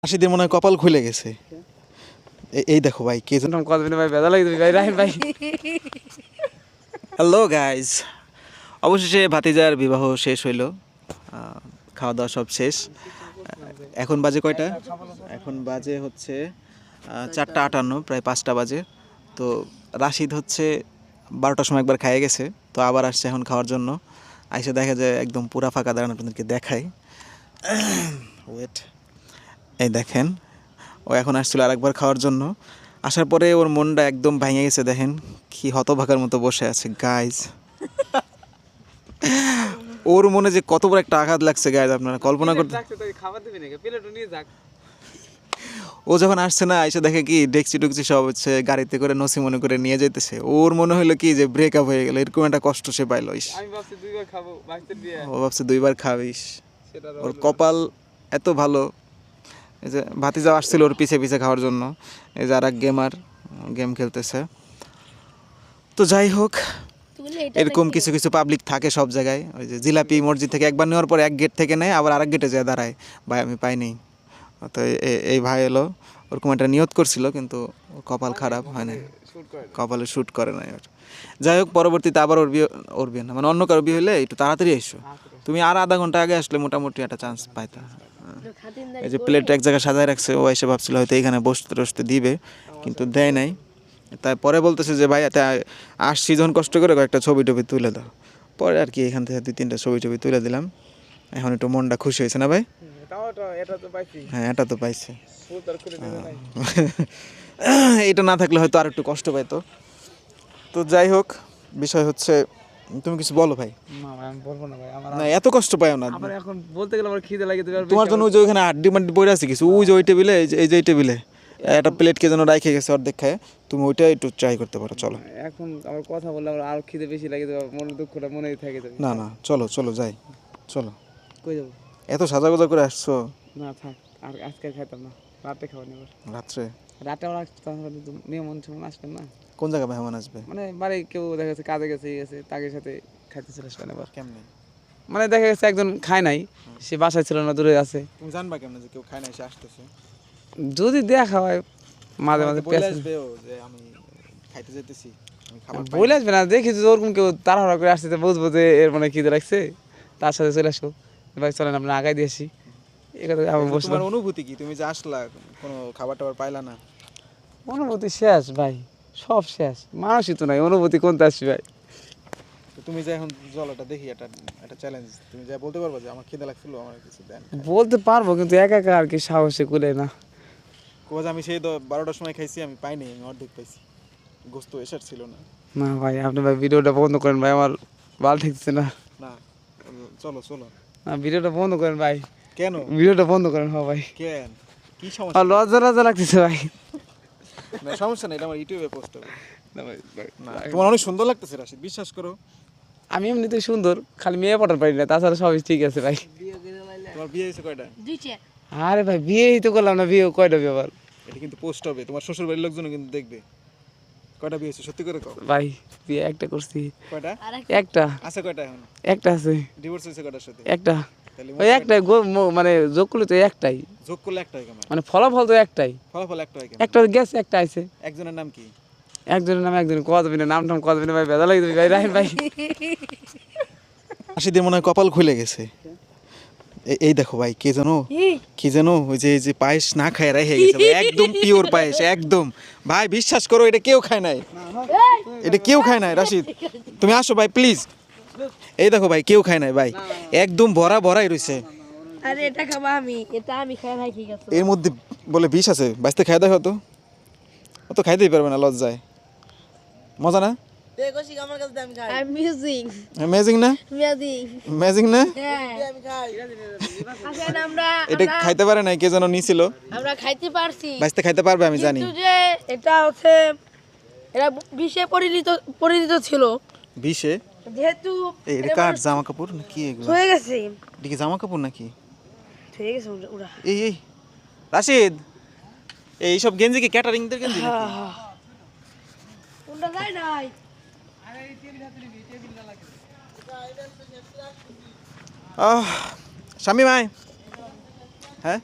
আশিদের মনে হয় কপাল খুলে গেছে। এই দেখো ভাই কে যেন কতদিন ভাই বেদা লাগে ভাই রাহিম ভাই। হ্যালো গাইজ, অবশেষে ভাতিজার বিবাহ শেষ হইলো। খাওয়া দাওয়া সব শেষ। এখন বাজে কয়টা? এখন বাজে হচ্ছে 4:58, প্রায় 5টা বাজে। তো রাশিদ হচ্ছে 12টার সময় একবার খাইয়ে গেছে, তো আবার আসছে এখন খাওয়ার জন্য। আইসে দেখা যায় একদম পুরা ফাঁকা, দাঁড়ান আপনাদেরকে দেখাই। ওয়েট, এই দেখেন, ও এখন আসছিল আরেকবার খাওয়ার জন্য। আসার পরে ওর মনটা একদম ভেঙে গেছে, দেখেন কি হতভাগার মতো বসে আছে গাইজ। ওর মনে যে কত বড় একটা আঘাত লাগছে গাইজ, আপনারা কল্পনা করতে। ও যখন আসছে না, এসে দেখে কি ডেকচি টুকচি সব হচ্ছে গাড়িতে করে নসি মনে করে নিয়ে যাইতেছে। ওর মনে হলো কি যে ব্রেকআপ হয়ে গেল, এরকম একটা কষ্ট সে পাইল। ও ভাবছে 2বার খাবিস। ওর কপাল এত ভালো। এই যে ভাতিজা আসছিল ওর পিছে পিছে খাওয়ার জন্য। এই যে আর এক গেম খেলতেছে। তো যাই হোক, এরকম কিছু কিছু পাবলিক থাকে সব জায়গায়। ওই যে জিলাপি মসজিদ থেকে একবার নেওয়ার পর এক গেট থেকে নেয়, আবার আরেক গেটে যায় দাঁড়ায়, ভাই আমি পাইনি। তো এই ভাই এলো, ওরকম একটা নিয়ত করছিল, কিন্তু কপাল খারাপ হয় না, কপালে শ্যুট করে না। যাই হোক, পরবর্তীতে আবার ওর বিয়ে না, মানে অন্য কারো বিয়ে হলে একটু তাড়াতাড়ি এসো। তুমি আর আধা ঘন্টা আগে আসলে মোটামুটি একটা চান্স পাইতা। এই যে প্লেট এক জায়গায় সাজায় রাখছে, ও এসে ভাবছিল হয়তো এইখানে বসতে টসতে দিবে, কিন্তু দেয় নাই। তাই পরে বলতেছে যে ভাই আসছি যখন কষ্ট করে একটা ছবি টবি তুলে দাও। পরে আর কি এখান থেকে 2-3টা ছবি টবি তুলে দিলাম। এখন একটু মনটা খুশি হয়েছে না ভাই? হ্যাঁ, এটা তো পাইছে। এটা না থাকলে হয়তো আর একটু কষ্ট পাইতো। তো যাই হোক, বিষয় হচ্ছে, তুমি কিছু বলো ভাই। না ভাই আমি বলবো না ভাই, আমার না, এত কষ্ট পাইও না। আবার এখন বলতে গেলে আমার খিদে লাগে। তোমার জন্য ওই যে ওইখানে হাড্ডি মাড্ডি পড়ে আছে কিছু, ওই যে ওই টেবিলে, এই যে এই টেবিলে একটা প্লেট কে যেন রাইখে গেছে অর্ধেক খায়। তুমি ওইটা একটু ট্রাই করতে পারো, চলো। এখন আমার কথা বললে আমার আর খিদে বেশি লাগে, মনের দুঃখটা মনেই থাকে। না না, চলো চলো যাই, চলো। কই যাবো? এত সাজাগোজা করে আসছো। না থাক, আর আজকে খাইতাম না, রাতে খাওয়া নেবার। রাত্রে? রাতে আবার মেহমান আসবেন না। কোন জায়গায় মেহমান আসবে? মানে বাড়ি কেউ দেখা যাচ্ছে কাজে গেছে তাকে সাথে খাইতে চলে আসবেন এবার। কেমনে? মানে দেখা গেছে একজন খায় নাই, সে বাসায় ছিল না, দূরে আছে। তুমি জানবা কেমনে যে কেউ খায় না এসে আসতেছে? যদি দেখা হয় মাঝে মাঝে বলে আসবে ও যে আমি খাইতে যেতেছি, আমি খাবার পাই বলে আসবে না। দেখি যদি ওরকম কেউ তাড়াহুড়া করে আসতে, বুঝবো যে এর মানে খিদে লাগছে, তার সাথে চলে আসো, ভাই চলেন আমরা আগাই দিয়েছি। এই কথা আমি বসলাম। তোমার অনুভূতি কি? তুমি যে আসলা, কোনো খাবার টাবার পাইলা না? অনুভূতি শেষ ভাই, সব শেষ। মানুষই তো নাই, অনুভূতি কোনটা আসছি ভাই। তুমি যে এখন জলটা দেখি, এটা চ্যালেঞ্জ, তুমি যা বলতে পারবে যে আমার খিদে লাগছিল, আমার কিছু দেন। বলতে পারবো, কিন্তু একা একা আর কি সাহসে কুলে না। কোজ আমি সেই 12টার সময় খাইছি, আমি পাইনি, আমি অর্ধেক পাইছি, গোস্ত এসার ছিল না। না ভাই আপনি ভাই ভিডিওটা বন্ধ করেন ভাই, আমার ভালো ঠেকছে না। না, চলো চলো। না ভিডিওটা বন্ধ করেন ভাই। কেন ভিডিওটা বন্ধ করেন? হ্যাঁ ভাই। কেন, কি সমস্যা? লজ্জা লজ্জা লাগতেছে ভাই। না সমস্যা নেই, এটা আমার ইউটিউবে পোস্ট হবে। না ভাই, না, তোমার অনেক সুন্দর লাগতেছে রাশিদ, বিশ্বাস করো। আমি এমনিতে সুন্দর, খালি মেয়ে পটার পারি না, তাছাড়া সবই ঠিক আছে ভাই। তোমার বিয়ে হয়েছে কয়টা? আরে ভাই বিয়েই তো করলাম না, বিয়ে কয়টা বিয়ে আবার? এটা কিন্তু পোস্ট হবে, তোমার শ্বশুর বাড়ির লোকজন কিন্তু দেখবে। কয়টা বিয়ে হয়েছে সত্যি করে কও? ভাই বিয়ে একটা করছি। কয়টা? একটা আছে কয়টা এখন? একটা আছে। ডিভোর্স হয়েছে কয়টার সাথে? একটা। তাহলে ওই একটাই মানে যোগ করলে তো একটাই, যোগ করলে একটা হয় কেমন? মানে ফলাফল তো একটাই। ফলাফল একটা হয় কেমন? একটা গেছে, একটা আইছে। একজনের নাম কি? একজনের নাম একজন কত বিনা, নাম টাম কত বিনা ভাই, বেদা লাগে ভাই রাহিম ভাই। আশিদের মনে হয় কপাল খুলে গেছে। এই দেখো ভাই, কে জানো, কি জানো, ওই যে পায়েস না খায় রেখে গেছে ভাই, একদম পিওর পায়েস, একদম। ভাই বিশ্বাস করো, এটা কেউ খায় নাই, এটা কেউ খায় নাই। রাশিদ তুমি আসো ভাই প্লিজ। এই দেখো ভাই, কেউ খায় নাই ভাই, একদম ভরা ভরাই রইছে। আরে এটা খাবো আমি, এটা আমি খাই নাই, ঠিক আছে। এর মধ্যে বলে বিষ আছে, বাইসতে খাই দেখো তো, অত খাইতেই পারবে না, লজ্জায়। মজা না? অ্যামেজিং না? অ্যামেজিং না? এটা খাইতে পারে নাই, কে যেন নিছিল। আমরা খাইতে পারছি, বাইসতে খাইতে পারবে আমি জানি। কিন্তু যে এটা হচ্ছে, এটা বিষে পরিণত ছিল। বিষে? যেহেতু এটা কার জামা কাপড় নাকি এগুলো? হয়ে গেছে, এটা কি জামা কাপড় নাকি? হয়ে গেছে ওরা। এই রাশিদ, এই সব গেঞ্জি কি ক্যাটারিংদের গেঞ্জি নাকি? কোনটা যায় নাই? শামিম আয়। হ্যাঁ